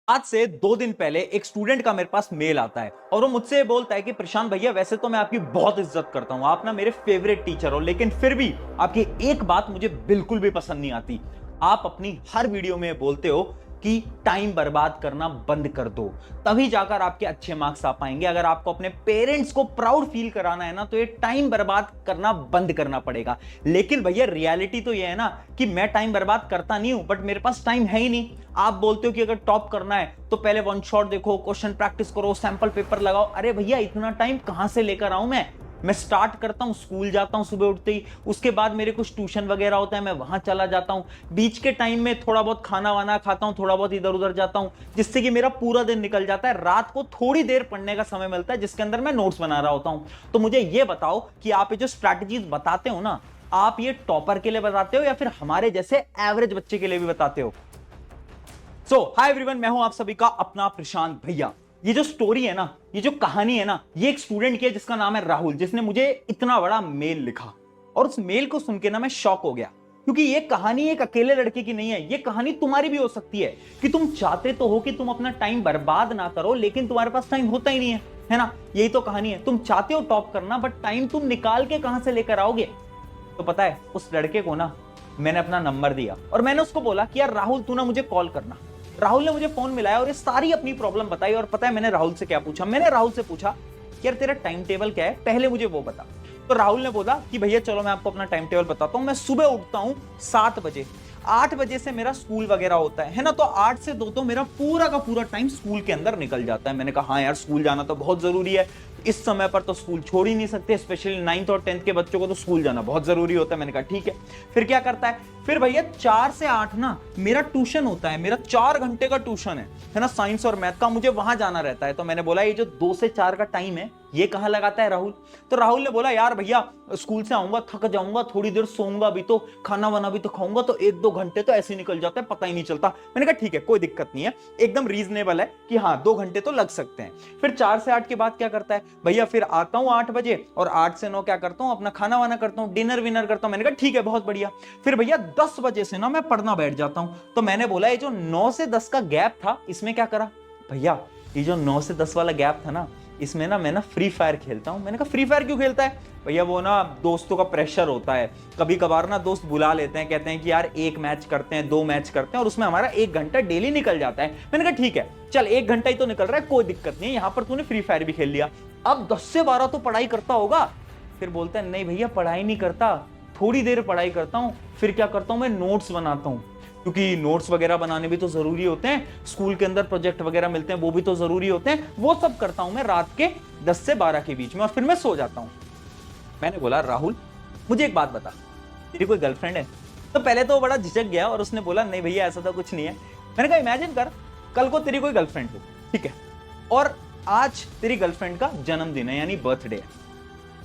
आज से 2 दिन पहले एक स्टूडेंट का मेरे पास मेल आता है और वो मुझसे बोलता है कि प्रशांत भैया, वैसे तो मैं आपकी बहुत इज्जत करता हूं, आप ना मेरे फेवरेट टीचर हो, लेकिन फिर भी आपकी एक बात मुझे बिल्कुल भी पसंद नहीं आती। आप अपनी हर वीडियो में बोलते हो कि टाइम बर्बाद करना बंद कर दो, तभी जाकर आपके अच्छे मार्क्स आ पाएंगे। अगर आपको अपने पेरेंट्स को प्राउड फील कराना है ना, तो ये टाइम बर्बाद करना बंद करना पड़ेगा। लेकिन भैया रियलिटी तो ये है ना कि मैं टाइम बर्बाद करता नहीं हूं, बट मेरे पास टाइम है ही नहीं। आप बोलते हो कि अगर टॉप करना है तो पहले वन शॉट देखो, क्वेश्चन प्रैक्टिस करो, सैंपल पेपर लगाओ। अरे भैया इतना टाइम कहां से लेकर आऊं मैं स्टार्ट करता हूं, स्कूल जाता हूं सुबह उठते ही, उसके बाद मेरे कुछ ट्यूशन वगैरह होता है, मैं वहां चला जाता हूं। बीच के टाइम में थोड़ा बहुत खाना वाना खाता हूं, थोड़ा बहुत इधर उधर जाता हूं, जिससे कि मेरा पूरा दिन निकल जाता है। रात को थोड़ी देर पढ़ने का समय मिलता है जिसके अंदर मैं नोट्स बना रहा होता हूं। तो मुझे ये बताओ कि आप ये जो स्ट्रैटेजीज बताते हो ना, आप ये टॉपर के लिए बताते हो या फिर हमारे जैसे एवरेज बच्चे के लिए भी बताते हो? हाय एवरीवन, मैं हूं आप सभी का अपना प्रशांत भैया। ये जो स्टोरी है ना, ये जो कहानी है ना, ये एक स्टूडेंट की है जिसका नाम है राहुल, जिसने मुझे इतना बड़ा मेल लिखा। और उस मेल को सुन के ना मैं शॉक हो गया, क्योंकि ये कहानी एक अकेले लड़के की नहीं है, ये कहानी तुम्हारी भी हो सकती है। कि तुम चाहते तो हो कि तुम अपना टाइम बर्बाद ना करो, लेकिन तुम्हारे पास टाइम होता ही नहीं है ना? यही तो कहानी है। तुम चाहते हो टॉप करना, बट टाइम तुम निकाल के कहां से लेकर आओगे? तो पता है, उस लड़के को ना मैंने अपना नंबर दिया और मैंने उसको बोला कि यार राहुल, तू ना मुझे कॉल करना। राहुल ने मुझे फोन मिलाया और ये सारी अपनी प्रॉब्लम बताई। और पता है मैंने राहुल से क्या पूछा? मैंने राहुल से पूछा कि यार तेरा टाइम टेबल क्या है, पहले मुझे वो बता। तो राहुल ने बोला कि भैया चलो मैं आपको अपना टाइम टेबल बताता हूं। मैं सुबह उठता हूं 7 बजे, 8 बजे से मेरा स्कूल वगैरह होता है ना, तो 8 से 2 तो मेरा पूरा का पूरा टाइम स्कूल के अंदर निकल जाता है। मैंने कहा हाँ यार, स्कूल जाना तो बहुत जरूरी है, इस समय पर तो स्कूल छोड़ ही नहीं सकते, स्पेशली 9th और 10th के बच्चों को तो स्कूल जाना बहुत जरूरी होता है। मैंने कहा ठीक है। फिर क्या करता है? फिर भैया 4 से 8 ना मेरा ट्यूशन होता है, मेरा 4 घंटे का ट्यूशन है ना, साइंस और मैथ का, मुझे वहां जाना रहता है। तो मैंने बोला ये जो 2 से 4 का टाइम है, ये कहां लगाता है राहुल? तो राहुल ने बोला यार भैया, स्कूल से आऊंगा, थक जाऊंगा, थोड़ी देर सोऊंगा भी, तो खाना वाना भी तो खाऊंगा, तो 1-2 घंटे तो ऐसे निकल जाता है, पता ही नहीं चलता। मैंने कहा ठीक है, कोई दिक्कत नहीं है, एकदम रीजनेबल है कि हाँ 2 घंटे तो लग सकते हैं। फिर 4 से 8 के बाद क्या करता है भैया? फिर आता हूं 8 बजे और 8 से 9 क्या करता हूं? अपना खाना वाना करता हूं, डिनर विनर करता हूं। मैंने कहा ठीक है, बहुत बढ़िया। फिर भैया 10 बजे से ना मैं पढ़ना बैठ जाता हूं। तो मैंने बोला ये जो 9 से 10 का गैप था, इसमें क्या करा भैया? ये जो 9 से 10 वाला गैप था ना, इसमें ना मैं ना फ्री फायर खेलता हूं। मैंने कहा फ्री फायर क्यों खेलता है भैया? वो ना दोस्तों का प्रेशर होता है, कभी कभार ना दोस्त बुला लेते हैं, कहते हैं कि यार 1 मैच करते हैं, 2 मैच करते हैं, और उसमें हमारा 1 घंटा डेली निकल जाता है। मैंने कहा ठीक है, चल 1 घंटा ही तो निकल रहा है, कोई दिक्कत नहीं है, यहां पर तूने फ्री फायर भी खेल लिया, अब 10 से 12 तो पढ़ाई करता होगा। फिर बोलता है नहीं भैया, पढ़ाई नहीं करता, थोड़ी देर पढ़ाई करता हूं। फिर क्या करता हूं? मैं नोट्स बनाता हूं, क्योंकि नोट्स वगैरह बनाने भी तो जरूरी होते हैं, स्कूल के अंदर प्रोजेक्ट वगैरह मिलते हैं, वो भी तो जरूरी होते हैं। वो सब करता हूं मैं रात के 10 से 12 के बीच में, और फिर मैं सो जाता हूं। मैंने बोला राहुल, मुझे एक बात बता, तेरी कोई गर्लफ्रेंड है? तो पहले तो वो बड़ा झिझक गया और उसने बोला नहीं भैया, ऐसा तो कुछ नहीं है। मैंने कहा इमेजिन कर, कल को तेरी कोई गर्लफ्रेंड हो, ठीक है, और आज तेरी गर्लफ्रेंड का जन्मदिन है, यानी बर्थडे है,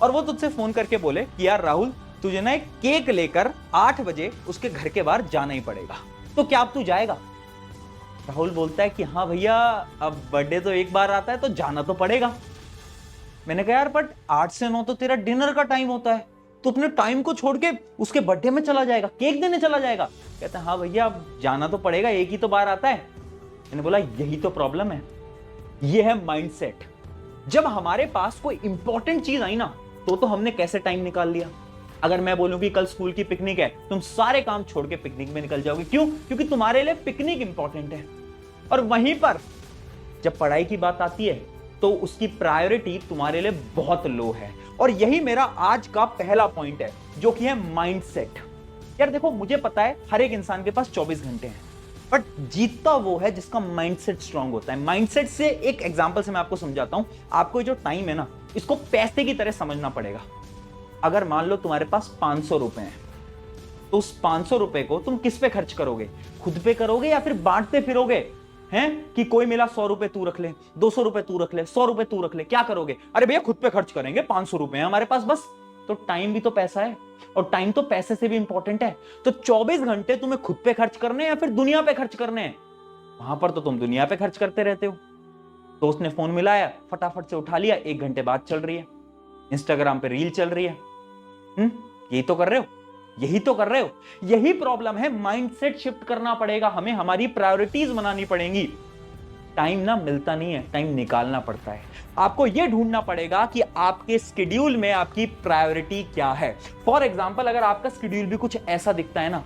और वो तुझसे फोन करके बोले कि यार राहुल, तुझे ना एक केक लेकर 8 बजे उसके घर के बाहर जाना ही पड़ेगा, तो क्या अब तू जाएगा? राहुल बोलता है कि हाँ भैया, अब बर्थडे तो एक बार आता है, तो जाना तो पड़ेगा। मैंने कहा यार बट 8 से 9 तो तेरा डिनर का टाइम होता है, तो अपने टाइम को छोड़ के उसके बर्थडे में चला जाएगा, केक देने चला जाएगा? कहता है हाँ भैया, अब जाना तो पड़ेगा, एक ही तो बार आता है। मैंने बोला यही तो प्रॉब्लम है, ये है माइंडसेट। जब हमारे पास कोई इंपॉर्टेंट चीज आई ना, तो हमने कैसे टाइम निकाल लिया। अगर मैं बोलूं कि कल स्कूल की पिकनिक है, तुम सारे काम छोड़ के पिकनिक में निकल जाओगे। क्यों? क्योंकि तुम्हारे लिए पिकनिक इंपॉर्टेंट है। और वहीं पर जब पढ़ाई की बात आती है, तो उसकी प्रायोरिटी तुम्हारे लिए बहुत लो है। और यही मेरा आज का पहला पॉइंट है, जो कि है माइंडसेट। यार देखो, मुझे पता है हर एक इंसान के पास 24 घंटे हैं, बट जीतता वो है जिसका माइंडसेट स्ट्रांग होता है। माइंडसेट से एक एग्जांपल से मैं आपको समझाता हूं। आपको जो टाइम है ना, इसको पैसे की तरह समझना पड़ेगा। अगर मान लो तुम्हारे पास 500 रुपए हैं, तो उस 500 रुपए को तुम किस पे खर्च करोगे? खुद पे करोगे या फिर बांटते फिरोगे? हैं कि कोई मिला 100 रुपए तू रख ले, 200 रुपए तू रख ले, 100 रुपए तू रख ले, क्या करोगे? अरे भैया खुद पे खर्च करेंगे, 500 रुपए हैं हमारे पास बस। तो टाइम भी तो पैसा है, और टाइम तो पैसे से भी इंपॉर्टेंट है। तो 24 घंटे तुम्हें खुद पे खर्च करने हैं या फिर दुनिया पे खर्च करने हैं? वहां पर तो तुम दुनिया पे खर्च करते रहते हो। दोस्त ने फोन मिलाया, फटाफट से उठा लिया, 1 घंटे बाद चल रही है, इंस्टाग्राम पे रील चल रही है। यही तो कर रहे हो, यही तो कर रहे हो। यही प्रॉब्लम है, माइंडसेट शिफ्ट करना पड़ेगा हमें, हमारी प्रायोरिटीज बनानी पड़ेंगी। टाइम ना मिलता नहीं है, टाइम निकालना पड़ता है। आपको यह ढूंढना पड़ेगा कि आपके स्केड्यूल में आपकी प्रायोरिटी क्या है। फॉर एग्जाम्पल, अगर आपका स्केड्यूल भी कुछ ऐसा दिखता है ना,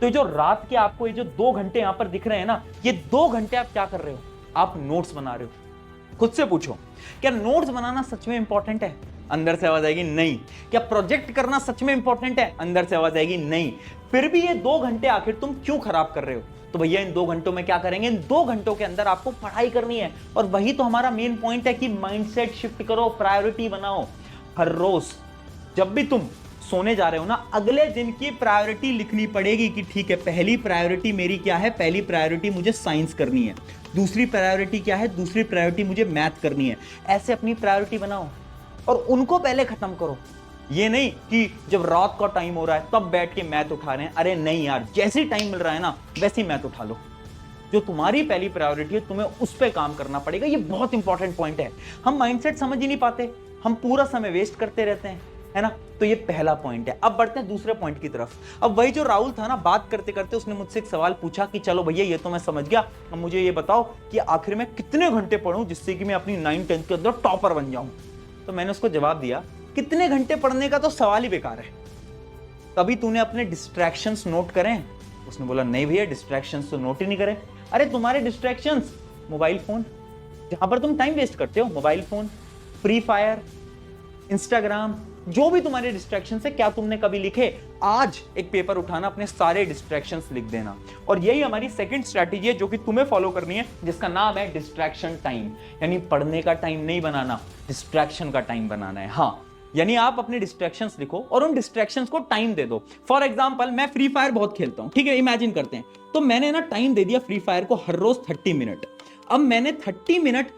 तो जो रात के आपको ये जो 2 घंटे यहां पर दिख रहे हैं ना, ये 2 घंटे आप क्या कर रहे हो? आप नोट्स बना रहे हो। खुद से पूछो, क्या नोट्स बनाना सच में इंपॉर्टेंट है? अंदर से आवाज आएगी नहीं। क्या प्रोजेक्ट करना सच में इंपॉर्टेंट है? अंदर से आवाज आएगी नहीं। फिर भी ये 2 घंटे आखिर तुम क्यों खराब कर रहे हो? तो भैया इन 2 घंटों में क्या करेंगे? इन 2 घंटों के अंदर आपको पढ़ाई करनी है। और वही तो हमारा मेन पॉइंट है कि माइंडसेट शिफ्ट करो, प्रायोरिटी बनाओ। हर रोज जब भी तुम सोने जा रहे हो ना, अगले दिन की प्रायोरिटी लिखनी पड़ेगी कि ठीक है, पहली प्रायोरिटी मेरी क्या है? पहली प्रायोरिटी मुझे साइंस करनी है। दूसरी प्रायोरिटी क्या है? दूसरी प्रायोरिटी मुझे मैथ करनी है। ऐसे अपनी प्रायोरिटी बनाओ और उनको पहले खत्म करो। ये नहीं कि जब रात का टाइम हो रहा है तब बैठ के मैथ उठा रहे हैं। अरे नहीं यार, जैसे टाइम मिल रहा है ना वैसे ही मैथ उठा लो। जो तुम्हारी पहली प्रायोरिटी है तुम्हें उस पर काम करना पड़ेगा। ये बहुत इंपॉर्टेंट पॉइंट है। हम माइंडसेट समझ ही नहीं पाते, हम पूरा समय वेस्ट करते रहते हैं, है ना। तो ये पहला पॉइंट है। अब बढ़ते हैं दूसरे पॉइंट की तरफ। अब वही जो राहुल था ना, बात करते करते उसने मुझसे एक सवाल पूछा कि चलो भैया ये तो मैं समझ गया, अब मुझे ये बताओ कि आखिर में कितने घंटे पढूं जिससे कि मैं अपनी 9th 10th के अंदर टॉपर बन जाऊं। तो मैंने उसको जवाब दिया, कितने घंटे पढ़ने का तो सवाल ही बेकार है। कभी तूने अपने डिस्ट्रैक्शंस नोट करें? उसने बोला नहीं भैया, डिस्ट्रैक्शंस तो नोट ही नहीं करें। अरे तुम्हारे डिस्ट्रैक्शंस मोबाइल फोन, जहां पर तुम टाइम वेस्ट करते हो, mobile phone, free fire, Instagram, जो भी तुम्हारे डिस्ट्रैक्शन है, क्या तुमने कभी लिखे? आज एक पेपर उठाना, अपने सारे डिस्ट्रैक्शंस लिख देना। और यही हमारी सेकंड स्ट्रैटेजी है जो कि तुम्हें फॉलो करनी है, जिसका नाम है डिस्ट्रैक्शन टाइम। यानी पढ़ने का टाइम नहीं बनाना, डिस्ट्रैक्शन का टाइम बनाना है। हाँ, यानी आप अपने डिस्ट्रैक्शंस लिखो और उन डिस्ट्रैक्शंस को टाइम दे दो। फॉर एग्जांपल, मैं फ्री फायर बहुत खेलता हूं, ठीक है, इमेजिन करते हैं। तो मैंने ना टाइम दे दिया फ्री फायर को हर रोज 30 मिनट। अब मैंने 30 मिनट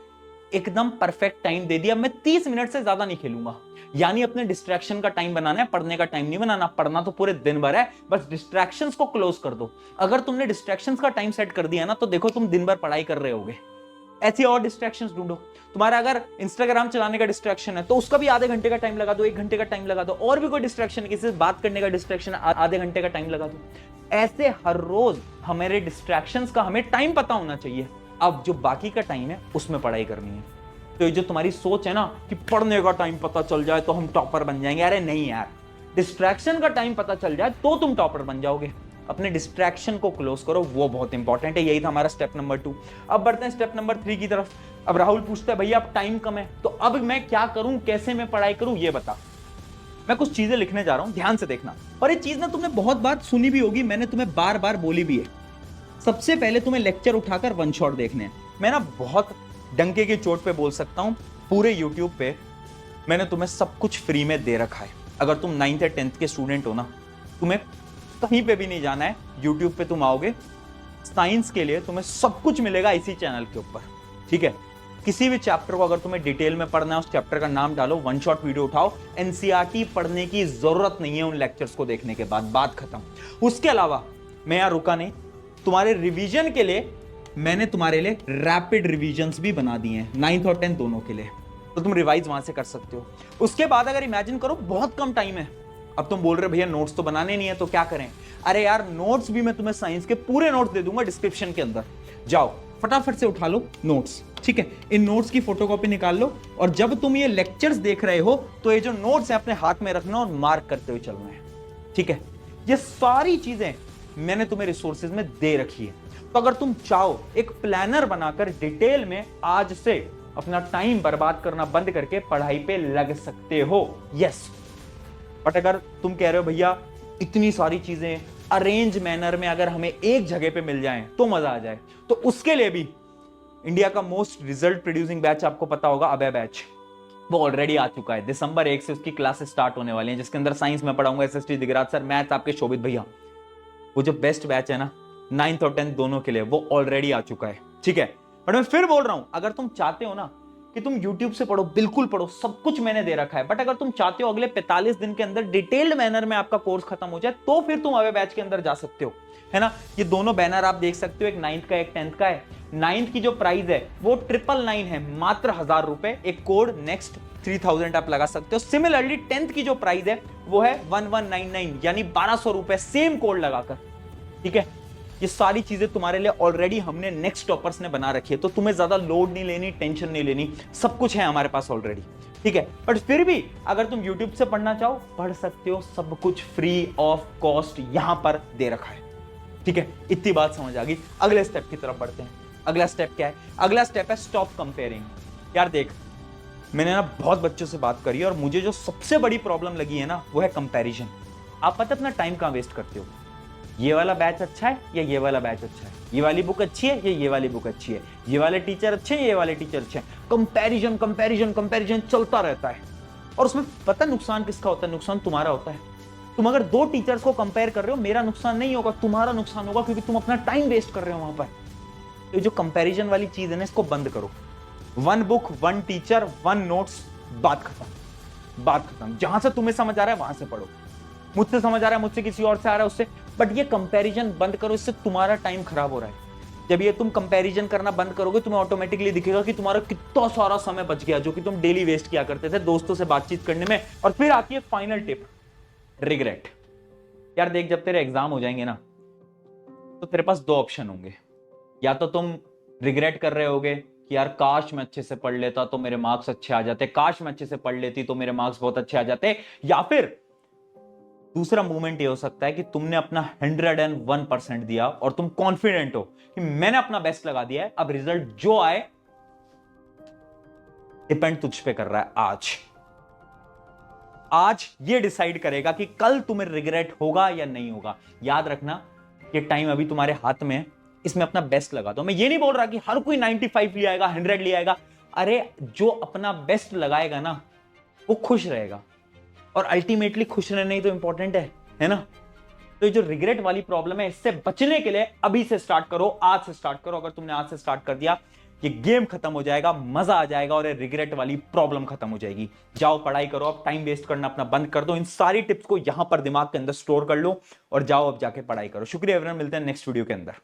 एकदम परफेक्ट टाइम दे दिया, मैं 30 मिनट से ज्यादा नहीं खेलूंगा। यानी अपने डिस्ट्रैक्शन का टाइम बनाना है, पढ़ने का टाइम नहीं बनाना। पढ़ना तो पूरे दिन भर है, बस डिस्ट्रैक्शंस को क्लोज कर दो। अगर तुमने डिस्ट्रैक्शंस का टाइम सेट कर दिया ना, तो देखो तुम दिन भर पढ़ाई कर रहे होगे। ऐसी और डिस्ट्रैक्शंस ढूंढो। तुम्हारा अगर इंस्टाग्राम चलाने का डिस्ट्रैक्शन है तो उसका भी आधे घंटे का टाइम लगा दो, 1 घंटे का टाइम लगा दो। और भी कोई डिस्ट्रैक्शन है, किसी से बात करने का डिस्ट्रैक्शन है, आधे घंटे का टाइम लगा दो। ऐसे हर रोज हमारे डिस्ट्रैक्शंस का हमें टाइम पता होना चाहिए। अब जो बाकी का टाइम है उसमें पढ़ाई करनी है। तो ये जो तुम्हारी सोच है ना कि पढ़ने का टाइम पता चल जाए तो हम टॉपर बन जाएंगे, अरे नहीं यार, डिस्ट्रैक्शन का टाइम पता चल जाए तो तुम टॉपर बन जाओगे। अपने डिस्ट्रैक्शन को क्लोज करो, वो बहुत इंपॉर्टेंट है। यही था हमारा स्टेप नंबर 2। अब बढ़ते हैं स्टेप नंबर 3 की तरफ। अब राहुल पूछता है, भैया अब टाइम कम है तो अब मैं क्या करूं, कैसे मैं पढ़ाई करूं, ये बता। मैं कुछ चीजें लिखने जा रहा हूं, ध्यान से देखना। और ये चीज ना तुमने बहुत बार सुनी भी होगी, मैंने तुम्हें बार बार बोली भी है। सबसे पहले तुम्हें लेक्चर उठाकर 1 शॉट देखने हैं। मैं ना बहुत डंके की चोट पे बोल सकता हूं, पूरे यूट्यूब पे मैंने तुम्हें सब कुछ फ्री में दे रखा है। अगर तुम 9th या 10th के स्टूडेंट हो ना, तुम्हें कहीं पे भी नहीं जाना है, यूट्यूब पे तुम आओगे, साइंस के लिए तुम्हें सब कुछ मिलेगा इसी चैनल के ऊपर, ठीक है। किसी भी चैप्टर को अगर तुम्हें डिटेल में पढ़ना है, उस चैप्टर का नाम डालो, 1 शॉट वीडियो उठाओ। एनसीईआरटी पढ़ने की जरूरत नहीं है उन लेक्चर्स को देखने के बाद, बात खत्म। उसके अलावा मैं यहां रुका नहीं, तुम्हारे रिवीजन के लिए मैंने तुम्हारे लिए रैपिड रिवीजन्स भी बना दिए हैं, 9th और 10th दोनों के लिए, तो तुम रिवाइज वहां से कर सकते हो। उसके बाद अगर इमेजिन करो बहुत कम टाइम है, अब तुम बोल रहे भैया नोट्स तो बनाने नहीं है तो क्या करें? अरे यार, नोट्स भी मैं तुम्हें साइंस के पूरे नोट्स दे दूंगा डिस्क्रिप्शन के अंदर। जाओ फटाफट से उठा लो नोट्स, ठीक है। इन नोट्स की फोटोकॉपी निकाल लो और जब तुम ये लेक्चर्स देख रहे हो तो ये जो नोट्स है अपने हाथ में रखना और मार्क करते हुए चलना है, ठीक है। ये सारी चीजें मैंने तुम्हें रिसोर्सेज में दे रखी है। तो अगर तुम चाहो एक प्लानर बनाकर डिटेल में आज से अपना टाइम बर्बाद करना बंद करके पढ़ाई पे लग सकते हो, यस। बट अगर तुम कह रहे हो भैया इतनी सारी चीजें अरेंज मैनर में अगर हमें एक जगह पे मिल जाएं तो मजा आ जाए, तो उसके लिए भी इंडिया का मोस्ट रिजल्ट प्रोड्यूसिंग बैच आपको पता होगा, अभय बैच, वो ऑलरेडी आ चुका है। दिसंबर 1 से उसकी क्लासेस स्टार्ट होने वाली हैं, जिसके अंदर साइंस में पढ़ाऊंगा एसएसटी दिगराज सर, मैथ्स आपके शोभित भैया। वो जो बेस्ट बैच है ना 9th और 10th दोनों के लिए, वो ऑलरेडी आ चुका है, ठीक है। बट मैं फिर बोल रहा हूं, अगर तुम चाहते हो ना कि तुम YouTube से पढ़ो, बिल्कुल पढ़ो, सब कुछ मैंने दे रखा है। बट अगर तुम चाहते हो अगले 45 दिन के अंदर डिटेल्ड मैनर में आपका कोर्स खत्म हो जाए, तो फिर तुम अवे बैच के अंदर जा सकते हो, है ना। ये दोनों बैनर आप देख सकते हो, एक 9th का एक 10th का है। 9th की जो प्राइस है वो 999 है, मात्र 1000 रुपए। एक कोड नेक्स्ट 3000 आप लगा सकते हो। सिमिलरली 10th की जो प्राइस है वो है 1199, यानी 1200 रुपए, सेम कोड लगाकर, ठीक है। ये सारी चीजें तुम्हारे लिए ऑलरेडी हमने नेक्स्ट टॉपर्स ने बना रखी है, तो तुम्हें ज्यादा लोड नहीं लेनी, टेंशन नहीं लेनी, सब कुछ है हमारे पास ऑलरेडी, ठीक है। बट फिर भी अगर तुम यूट्यूब से पढ़ना चाहो पढ़ सकते हो, सब कुछ फ्री ऑफ कॉस्ट यहां पर दे रखा है, ठीक है। इतनी बात समझ आ गई, अगले स्टेप की तरफ बढ़ते हैं। अगला स्टेप क्या है? अगला स्टेप है स्टॉप कंपेयरिंग। यार देख, मैंने ना बहुत बच्चों से बात करी और मुझे जो सबसे बड़ी प्रॉब्लम लगी है ना वो है कंपैरिजन। आप पता अपना टाइम कहां वेस्ट करते हो? ये वाला बैच अच्छा है या ये वाला बैच अच्छा है, ये वाली बुक अच्छी है या ये वाली बुक अच्छी है, ये वाले टीचर अच्छे हैं, ये वाले टीचर अच्छे हैं। कंपैरिजन कंपैरिजन कंपैरिजन चलता रहता है और उसमें पता नुकसान किसका होता है? नुकसान तुम्हारा होता है। तुम अगर दो टीचर्स को कंपेयर कर रहे हो, मेरा नुकसान नहीं होगा, तुम्हारा नुकसान होगा, क्योंकि तुम अपना टाइम वेस्ट कर रहे हो वहां पर। तो जो कंपैरिजन वाली चीज है ना, इसको बंद करो। One book, one teacher, one notes, बात खत्म, बात खत्म। जहां से तुम्हें समझ आ रहा है वहां से पढ़ो, मुझसे समझ आ रहा है, मुझसे किसी और से आ रहा है उससे, बट ये कंपैरिजन बंद करो, इससे तुम्हारा टाइम खराब हो रहा है। जब ये तुम कंपैरिजन करना बंद करोगे, तुम्हें ऑटोमेटिकली दिखेगा कि तुम्हारा कितना सारा समय बच गया जो कि तुम डेली वेस्ट किया करते थे दोस्तों से बातचीत करने में। और फिर आती है फाइनल टिप, रिग्रेट। यार देख, जब तेरे एग्जाम हो जाएंगे ना तो तेरे पास दो ऑप्शन होंगे। या तो तुम रिग्रेट कर रहे होगे कि यार काश मैं अच्छे से पढ़ लेता तो मेरे मार्क्स अच्छे आ जाते, काश मैं अच्छे से पढ़ लेती तो मेरे मार्क्स बहुत अच्छे आ जाते। या फिर दूसरा मूवमेंट ये हो सकता है कि तुमने अपना 101% दिया और तुम कॉन्फिडेंट हो कि मैंने अपना बेस्ट लगा दिया है, अब रिजल्ट जो आए डिपेंड तुझ पे कर रहा है। आज ये डिसाइड करेगा कि कल तुम्हें रिग्रेट होगा या नहीं होगा। याद रखना, ये टाइम अभी तुम्हारे हाथ में है, इसमें अपना बेस्ट लगा दो। मैं ये नहीं बोल रहा कि हर कोई 95 ले आएगा, 100 ले आएगा। अरे जो अपना बेस्ट लगाएगा ना वो खुश रहेगा, और अल्टीमेटली खुश रहना ही तो इंपॉर्टेंट है ना। तो ये जो रिग्रेट वाली प्रॉब्लम है, इससे बचने के लिए अभी से स्टार्ट करो, आज से स्टार्ट करो। अगर तुमने आज से स्टार्ट कर दिया, ये गेम खत्म हो जाएगा, मजा आ जाएगा और ये रिग्रेट वाली प्रॉब्लम खत्म हो जाएगी। जाओ पढ़ाई करो, अब टाइम वेस्ट करना अपना बंद कर दो। इन सारी टिप्स को यहां पर दिमाग के अंदर स्टोर कर लो और जाओ अब जाके पढ़ाई करो। शुक्रिया एवरीवन, मिलते हैं नेक्स्ट वीडियो के अंदर।